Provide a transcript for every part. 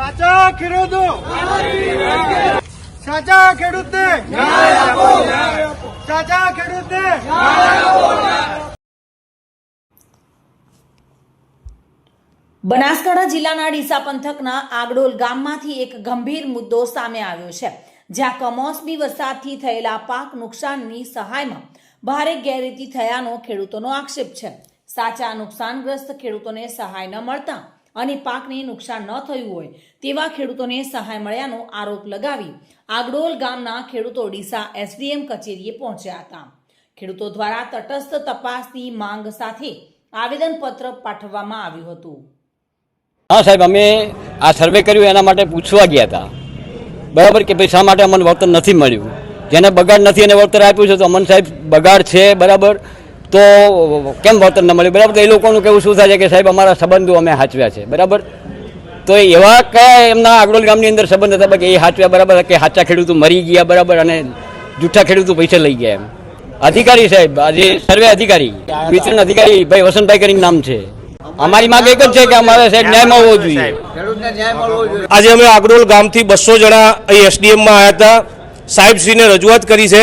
સાચા ખેડૂતો સાચા ખેડૂતને સાચા ખેડૂતને બનાસકાંઠા જિલ્લાના ડીસા પંથકના આગડોલ ગામમાંથી એક ગંભીર મુદ્દો સામે આવ્યો છે, જ્યાં કમોસમી વરસાદથી થયેલા પાક નુકસાનની સહાયમાં ભારે ગેરરીતિ થયાનો ખેડૂતોનો આક્ષેપ છે। સાચા નુકસાનગ્રસ્ત ખેડૂતોને સહાય ન મળતા અને પાકને નુકસાન ન થયું હોય તેવા ખેડૂતોને સહાય મળ્યાનો આરોપ લગાવી આગડોલ ગામના ખેડૂતો ડીસા એસડીએમ કચેરીએ પહોંચ્યા હતા। ખેડૂતો દ્વારા તટસ્થ તપાસની માંગ સાથે આવેદનપત્ર પાઠવવામાં આવ્યું હતું। हाँ साहब, अमे आ सर्वे कर्યું एना माटे पूछवा गया था, बराबर के भाई शा माटे अमने वळतर नथी मळ्युं, जेने बगाड़ नथी एने वळतर आप्युं छे, तो अमन साहेब बगाड़ छे बराबर तो केम वळतर न मळ्युं, बराबर। तो ए लोकोनुं केवुं शुं थाय छे के साहेब अमारा संबंधो अमे हाचव्या छे, बराबर। तो एवा कया एमना આગડોલ ગામની અંદર સંબંધ હતા કે એ હાચવ્યા, બરાબર, કે હાચા ખેડૂતો મરી ગયા, બરાબર, અને જૂઠા ખેડૂતો પૈસા લઈ ગયા એમ। અધિકારી સાહેબ, આજે સર્વે અધિકારી વિતરણ અધિકારી ભાઈ વસંતભાઈ કરીને નામ છે। અમારી માંગ એક જ છે કે અમારે સાહેબ ન્યાય મળવો જોઈએ। આજે અમે આગડોલ ગામથી 200 જણા અહીં એસડીએમમાં આવ્યા હતા, સાહેબશ્રીને રજૂઆત કરી છે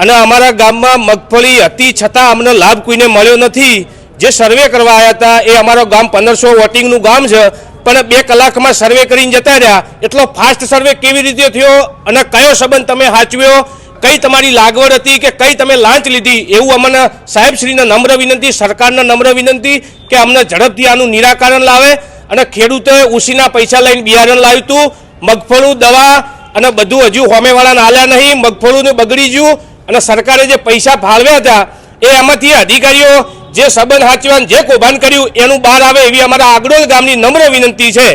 અને અમારા ગામમાં મગફળી હતી છતાં અમને લાભ કોઈને મળ્યો નથી। જે સર્વે કરવા આવ્યા હતા એ અમારો ગામ 1500 વોટિંગનું ગામ છે, પણ 2 કલાકમાં સર્વે કરીને જતા રહ્યા। એટલો ફાસ્ટ સર્વે કેવી રીતે થયો અને કયો સંબંધ તમે હાચવ્યો, કઈ તમારી લાગવડ હતી કે કઈ તમે લાંચ લીધી, એવું અમને સાહેબશ્રીને નમ્ર વિનંતી, સરકારને નમ્ર વિનંતી કે અમને ઝડપથી આનું નિરાકરણ લાવે। અને ખેડૂતોએ ઉસીના પૈસા લઈને બિયારણ લાવ્યું હતું, મગફળું દવા અને બધું હજુ હોમેવાળાને આલ્યા નહીં, મગફળુંને બગડી ગયું અને સરકારે જે પૈસા ફાળવ્યા હતા એ એમાંથી અધિકારીઓ જે સંબંધ હાચવાન જે કૌભાંડ કર્યું એનું બહાર આવે એવી અમારા આગડોલ ગામની નમ્ર વિનંતી છે।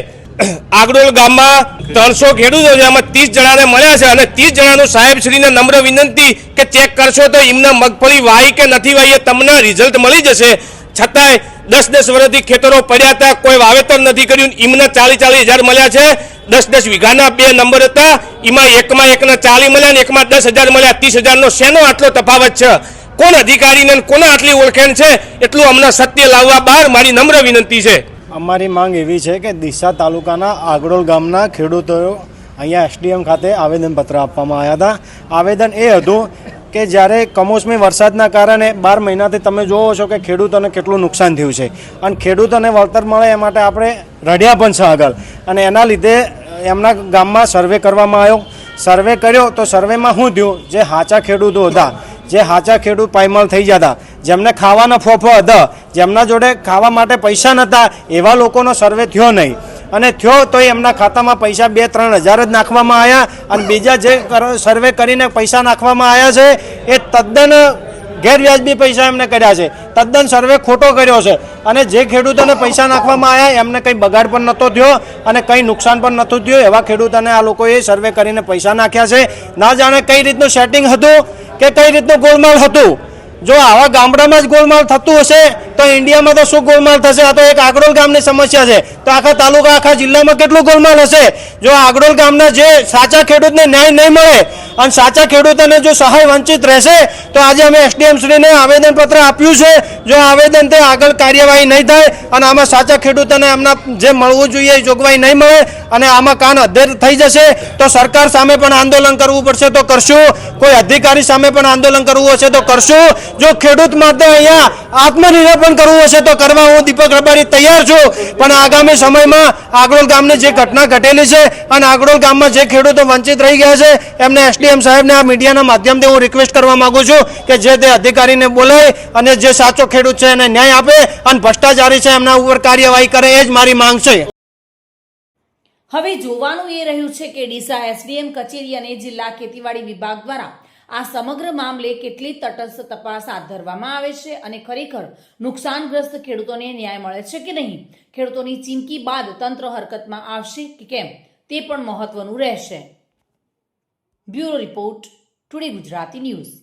આગડોલ ગામમાં 300 ખેડૂતો છે, આમાં 30 જણાને મળ્યા છે અને 30 જણાનું સાહેબશ્રીને નમ્ર વિનંતી કે ચેક કરશો તો એમને મગફળી વાઈ કે નથી વાઈ એ તમને રિઝલ્ટ મળી જશે। છતાંય 10-10 વર્ષથી ખેતરો પડ્યા હતા, કોઈ વાવેતર નથી કર્યું, એમને 40-40 હજાર મળ્યા છે। 10-10 વીઘાના 2 નંબર હતા, એમાં એકમાં એકને 40 મળ્યા ને એકમાં 10,000 મળ્યા। 30,000નો શેનો આટલો તફાવત છે? કોણ અધિકારીને કોને આટલી ઓળખાણ છે? એટલું અમને સત્ય લાવવા બહાર મારી નમ્ર વિનંતી છે। અમારી માંગ એવી છે કે ડીસા તાલુકાના આગડોલ ગામના ખેડૂતો અહીંયા એસડીએમ ખાતે આવેદનપત્ર આપવામાં આવ્યા હતા। આવેદન એ હતું કે જ્યારે કમોસમી વરસાદના કારણે 12 મહિનાથી તમે જોવો છો કે ખેડૂતોને કેટલું નુકસાન થયું છે અને ખેડૂતોને વળતર મળે એ માટે આપણે રડ્યા પણ છે આગળ, અને એના લીધે એમના ગામમાં સર્વે કરવામાં આવ્યો। સર્વે કર્યો તો સર્વેમાં શું થયું, જે સાચા ખેડૂતો હતા, જે સાચા ખેડૂત પાયમાલ થઈ જતા, જેમને ખાવાનો ફોફો હતો, જેમના જોડે ખાવા માટે પૈસા નહોતા, એવા લોકોનો સર્વે થયો નહીં। અને થયો તો એમના ખાતામાં પૈસા 2-3 હજાર જ નાખવામાં આવ્યા અને બીજા જે સર્વે કરીને પૈસા નાખવામાં આવ્યા છે એ તદ્દન ગેરવ્યાજબી પૈસા એમને કર્યા છે, તદ્દન સર્વે ખોટો કર્યો છે। અને જે ખેડૂતોને પૈસા નાખવામાં આવ્યા એમને કંઈ બગાડ પણ નહોતો થયો અને કંઈ નુકસાન પણ નહોતું થયું, એવા ખેડૂતોને આ લોકોએ સર્વે કરીને પૈસા નાખ્યા છે। ના જાણે કઈ રીતનું સેટિંગ હતું કે કઈ રીતનું ગોલમાલ હતું। જો આવા ગામડામાં જ ગોલમાલ થતું હશે તો ઇન્ડિયામાં તો શું ગોલમાલ થશે? આ તો એક આગડોલ ગામની સમસ્યા છે, તો આખા તાલુકા આખા જિલ્લામાં કેટલું ગોલમાલ હશે? જો આગડોલ ગામના જે સાચા ખેડૂતને ન્યાય નહીં મળે અને સાચા ખેડૂતોને જો સહાય વંચિત રહેશે તો આજે અમે એસડીએમ શ્રીને આવેદનપત્ર આપ્યું છે। જો આવેદન તે આગળ કાર્યવાહી નહીં થાય અને આમાં સાચા ખેડૂતોને એમના જે મળવું જોઈએ એ જોગવાઈ નહીં મળે અને આમાં કાન અધેર થઈ જશે તો સરકાર સામે પણ આંદોલન કરવું પડશે તો કરશું, કોઈ અધિકારી સામે પણ આંદોલન કરવું હશે તો કરશું। જો ખેડૂત માટે અહીંયા આત્મનિર્ભર કરવું હશે તો કરવા હું દીપક રબારી તૈયાર છું, પણ આગામી સમયમાં આગડોલ ગામની જે ઘટના ઘટેલી છે અને આગડોલ ગામમાં જે ખેડૂતો વંચિત રહી ગયા છે એમને એસડીએમ સાહેબને આ મીડિયાના માધ્યમથી હું રિક્વેસ્ટ કરવા માંગુ છું કે જે તે અધિકારીને બોલાય અને જે સાચો ખેડૂત છે એને ન્યાય આપે અને ભ્રષ્ટાચારી છે એમના ઉપર કાર્યવાહી કરે, એ જ મારી માંગ છે। હવે જોવાનું એ રહ્યું છે કે ડીસા એસડીએમ કચેરી અને જિલ્લા ખેતીવાડી વિભાગ દ્વારા આ સમગ્ર મામલે કેટલી તટસ્થ તપાસ હાથ ધરવામાં આવે છે અને ખરેખર નુકસાનગ્રસ્ત ખેડૂતોને ન્યાય મળે છે કે નહીં। ખેડૂતોની ચીમકી બાદ તંત્ર હરકતમાં આવશે કે કેમ તે પણ મહત્વનું રહેશે। Bureau report, today Gujarati news.